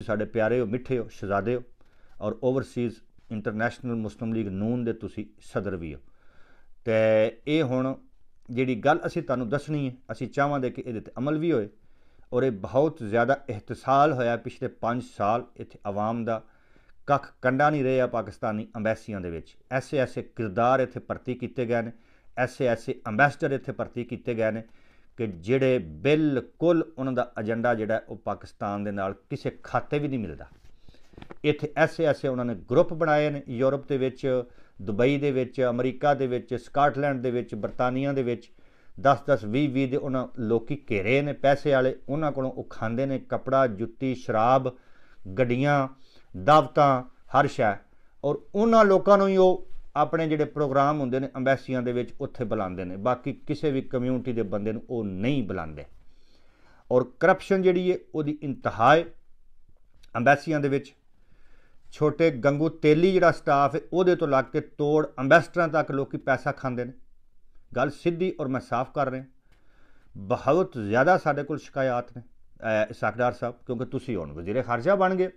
साडे प्यारे हो, मिठे हो, शहजादे हो और ओवरसीज़ इंटरनेशनल मुस्लिम लीग नून दे तुसी सदर भी हो। तो ये हुण जिहड़ी गल असीं तुहानूं दसनी है, असीं चाहांगे कि इहदे ते अमल भी होए और ये बहुत ज़्यादा एहतसाल होया पिछले 5 साल इत्थे आवाम दा कख कंडा नहीं रहा पाकिस्तानी अंबैसियां दे विच। ऐसे ऐसे किरदार इत्थे भर्ती किए गए हैं, ऐसे ऐसे अंबैसडर इत्थे भर्ती किए गए हैं कि जिहड़े बिल्कुल उन्हां दा एजेंडा जिहड़ा वो पाकिस्तान दे नाल किसी खाते भी नहीं मिलता। इत्थे ऐसे ऐसे उन्होंने ग्रुप बनाए ने यूरोप दे विच, दुबई दे विच, अमरीका दे विच, स्काटलैंड दे विच, बरतानिया दे विच 10-10, 20-20 दे उन्होंने लोग घेरे ने पैसे वाले, उन्होंने कोलों वो खांदे ने कपड़ा, जुत्ती, शराब, गड्डियां, दावतां, हर शै और उन्होंने लोगों ही वो अपने जिहड़े प्रोग्राम होंदे ने अंबैसियां दे विच उत्थे बुलांदे ने, बाकी किसी भी कम्यूनिटी के बंदे नूं वो नहीं बुलांदे। और करप्शन जिहड़ी है उहदी इंतहा है अंबैसियां दे विच। छोटे गंगू तेली जिहड़ा स्टाफ है उहदे तो लग के तोड़ अंबैसडरां तक लोग पैसा खांदे ने। गल सीधी और मैं साफ कर रहा, बहुत ज़्यादा साडे कोल शिकायत ने इसाक डार साहब, क्योंकि तुसीं हुण वज़ीरे खारजा बन गए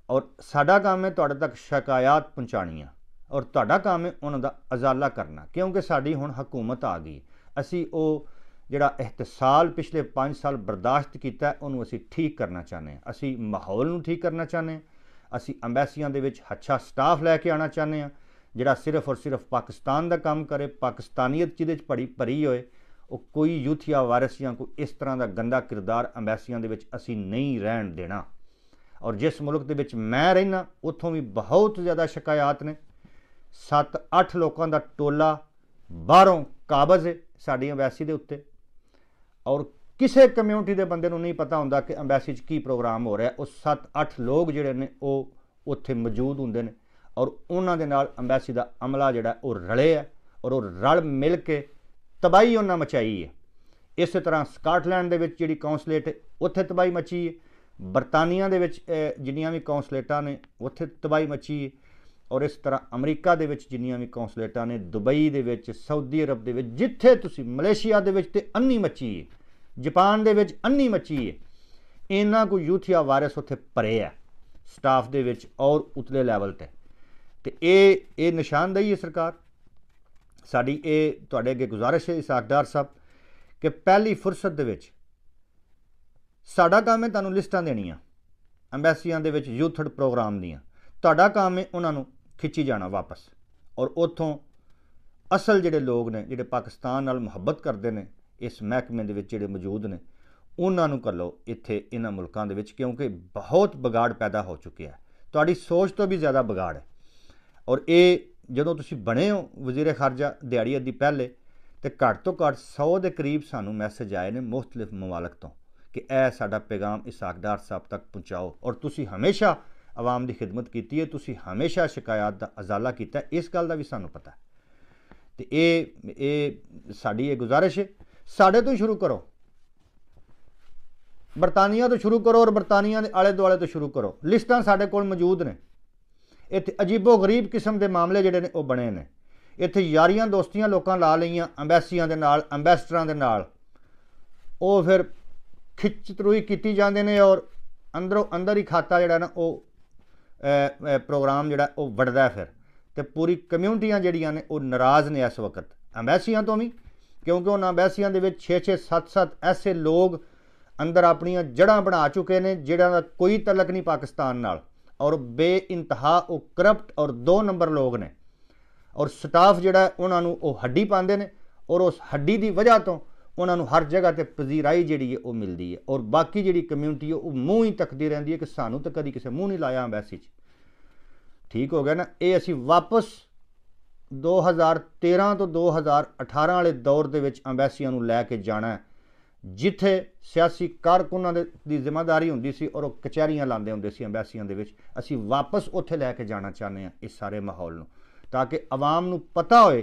और साडा काम है तुहाडे तक शिकायत पहुँचाणियां और तुहाडा काम है उन्हां दा अजाला करना, क्योंकि साडी हुण हुकूमत आ गई। असीं वो जिहड़ा एहतसाल पिछले 5 साल बर्दाश्त किया उन्होंने असीं ठीक करना चाहते हैं। असीं माहौल नूं ठीक करना चाहते हैं। असीं अंबैसियां दे विच अच्छा स्टाफ लैके आना चाहते हैं जिहड़ा सिर्फ और सिर्फ पाकिस्तान का काम करे, पाकिस्तानीयत जिहदे च भरी होए। वो कोई यूथिया वायरस या कोई इस तरह का गंदा किरदार अंबैसियां दे विच असीं नहीं रहन देना। और जिस मुल्क दे विच मैं रहना उत्थों भी बहुत ज़्यादा शिकायत ने। 7-8 लोगों का टोला बाहरों काबज़ है साडी अंबैसी दे उत्ते और किसी कम्यूनिटी के बंदे नहीं पता होंदा कि अंबैसी की प्रोग्राम हो रहा है। वो 7-8 लोग जिहड़े ने वो उत्थे मौजूद होंदे ने और उन्हां दे नाल अंबैसी का अमला जिहड़ा वो रले है और वो रल मिल के तबाही उन्हां मचाई है। इस तरह स्काटलैंड दे विच जिहड़ी कौंसलेट है उत्थे तबाही मची है, बरतानिया दे विच जिन्नियां भी कौंसलेटां ने उत्थे तबाही मची है और इस तरह अमरीका दे विच जिन्नियां भी कौंसलेटां ने, दुबई दे विच, सऊदी अरब दे विच, जिथे तुसीं मलेशिया दे विच ते अन्नी मची है, जापान दे विच अन्नी मची है। इन्ना को यूथिया वायरस उत्थे भरे है स्टाफ दे विच और उतले लैवल ते ये निशानदेही है सरकार साडी। ये तुहाडे अगे गुजारिश है इसाक डार साहब कि पहली फुरसत दे विच साडा काम है तुहानूं लिस्टां देनियां अंबैसियां दे विच यूथड प्रोग्राम दियां, तुहाडा काम है उन्हां नूं खिच्ची जाना वापस और उत्थों असल जिहड़े लोग ने जिहड़े पाकिस्तान नाल मुहब्बत करते हैं इस महकमे दे विच जिहड़े मौजूद ने उन्हां नूं कल्लो इत्थे इन्हां मुल्कां दे विच, क्योंकि बहुत बगाड़ पैदा हो चुकिया है। तुहाडी सोच तो भी ज़्यादा बगाड़ है और ये जदों तुसीं बने हो वज़ीरे खारजा दिहाड़ी अद्धी पहले तो घੱਟ तो घੱਟ 100 के करीब सानू मैसेज आए ने मुख्तलिफ ममालक तो कि यह साडा पैगाम इसाक डार साहब तक पहुँचाओ और तुसीं हमेशा आवाम की खिदमत की है, तुसीं हमेशा शिकायत का अजाला किया, इस गल का भी सानू पता है। तो ये साडी ये गुजारिश है साढ़े तो शुरू करो, बरतानिया तो शुरू करो और बरतानिया के आले दुआले तो शुरू करो। लिस्टां साढ़े कोल मौजूद ने। इत्थे अजीबो गरीब किस्म के मामले जिहड़े ने वो बने ने। इत्थे यारियां दोस्तियां लोकां ला लईयां अंबैसियां दे नाल, अंबैसडरां दे नाल, वो फिर खिचतरुई कीती जांदे ने और अंदरों अंदर ही खाता जिहड़ा ना वो प्रोग्राम जिहड़ा वो वड़दा फिर तो पूरी कम्यूनिटियां जिहड़ियां ने वो नाराज़ ने इस वक्त अंबैसियां तो भी, क्योंकि उन्होंने अंबैसियां दे विच 6-6, 7-7 ऐसे लोग अंदर अपनियां जड़ां बना चुके हैं जिहड़ा दा कोई तलक नहीं पाकिस्तान नाल और बे इंतहा वो करप्ट और 2 नंबर लोग ने और स्टाफ जिहड़ा उन्होंने वो हड्डी पाते हैं और उस हड्डी की वजह तो उन्होंने हर जगह पर पजीराई जी है वो मिलती है और बाकी जी कम्यूनिटी है वो मूँह ही तकती रहती है कि सानू तो कभी किसी मूँह नहीं लाया अंबैसी। ठीक हो गया ना। ये असी वापस 2013 तो 2018 वाले दौर के अंबैसियां नूं लैके जाना है जिथे सियासी कारकुनां दी जिम्मेदारी होंदी सी और वो कचहरियां लांदे होंदे सी अंबैसियां दे विच। असी वापस उत्थे लैके जाना चाहते हैं इस सारे माहौल नूं ताकि आवाम नूं पता होए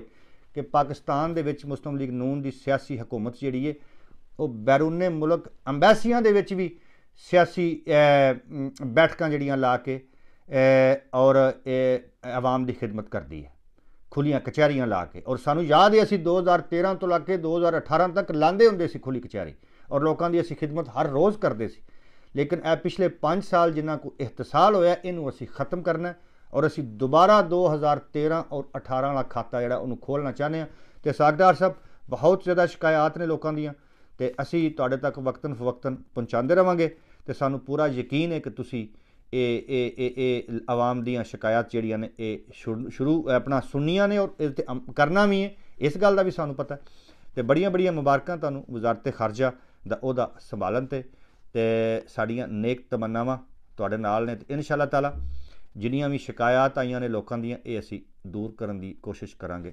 कि पाकिस्तान दे विच मुस्लिम लीग नून की सियासी हुकूमत जिहड़ी है वो बैरूने मुल्क अंबैसियां दे विच भी सियासी बैठकां जिहड़ियां ला के और आवाम की खिदमत करती है, खुलियां कचहरियां ला के। और सानू याद है असी 2013 तो लग के 2018 तक लांदे हुंदे सी खुली कचहरी और लोगों की असी खिदमत हर रोज़ करते सी। लेकिन ਇਹ ਪਿਛਲੇ 5 ਸਾਲ ਜਿਨ੍ਹਾਂ ਕੋ ਇਹਤਸਾਲ ਹੋਇਆ ਇਹਨੂੰ ਅਸੀਂ ਖਤਮ ਕਰਨਾ ਔਰ ਅਸੀਂ ਦੁਬਾਰਾ 2013 ਔਰ 18 ਵਾਲਾ ਖਾਤਾ ਜਿਹੜਾ ਉਹਨੂੰ ਖੋਲ੍ਹਣਾ ਚਾਹੁੰਦੇ ਹਾਂ। ਤੇ ਸਾਗਦਾਰ ਸਾਹਿਬ ਬਹੁਤ ਜ਼ਿਆਦਾ ਸ਼ਿਕਾਇਤ ਨੇ ਲੋਕਾਂ ਦੀਆਂ ਤੇ ਅਸੀਂ ਤੁਹਾਡੇ ਤੱਕ ਵਕਤਨ ਫਵਕਤਨ ਪਹੁੰਚਾਉਂਦੇ ਰਵਾਂਗੇ ਤੇ ਸਾਨੂੰ ਪੂਰਾ ਯਕੀਨ ਹੈ ਕਿ ਤੁਸੀਂ ਇਹ ਆਵਾਮ ਦੀਆਂ ਸ਼ਿਕਾਇਤ ਜਿਹੜੀਆਂ ਨੇ ਇਹ ਸ਼ੁਰੂ ਆਪਣਾ ਸੁਣਨੀਆਂ ਨੇ ਔਰ ਇਹ 'ਤੇ ਕਰਨਾ ਵੀ ਹੈ, ਇਸ ਗੱਲ ਦਾ ਵੀ ਸਾਨੂੰ ਪਤਾ। ਤੇ ਬੜੀਆਂ ਬੜੀਆਂ ਮੁਬਾਰਕਾਂ ਤੁਹਾਨੂੰ ਵਜ਼ਾਰਤ ਖਾਰਜਾ ਦਾ ਉਹਦਾ ਸੰਭਾਲਣ ਤੇ ਸਾਡੀਆਂ ਨੇਕ ਤਮੰਨਾਵਾਂ ਤੁਹਾਡੇ ਨਾਲ ਨੇ ਤੇ ਇਨਸ਼ਾ ਅੱਲਾਹ ਤਾਲਾ ਜਿੰਨੀਆਂ ਵੀ ਸ਼ਿਕਾਇਤ ਆਈਆਂ ਨੇ ਲੋਕਾਂ ਦੀਆਂ ਇਹ ਅਸੀਂ ਦੂਰ ਕਰਨ ਦੀ ਕੋਸ਼ਿਸ਼ ਕਰਾਂਗੇ।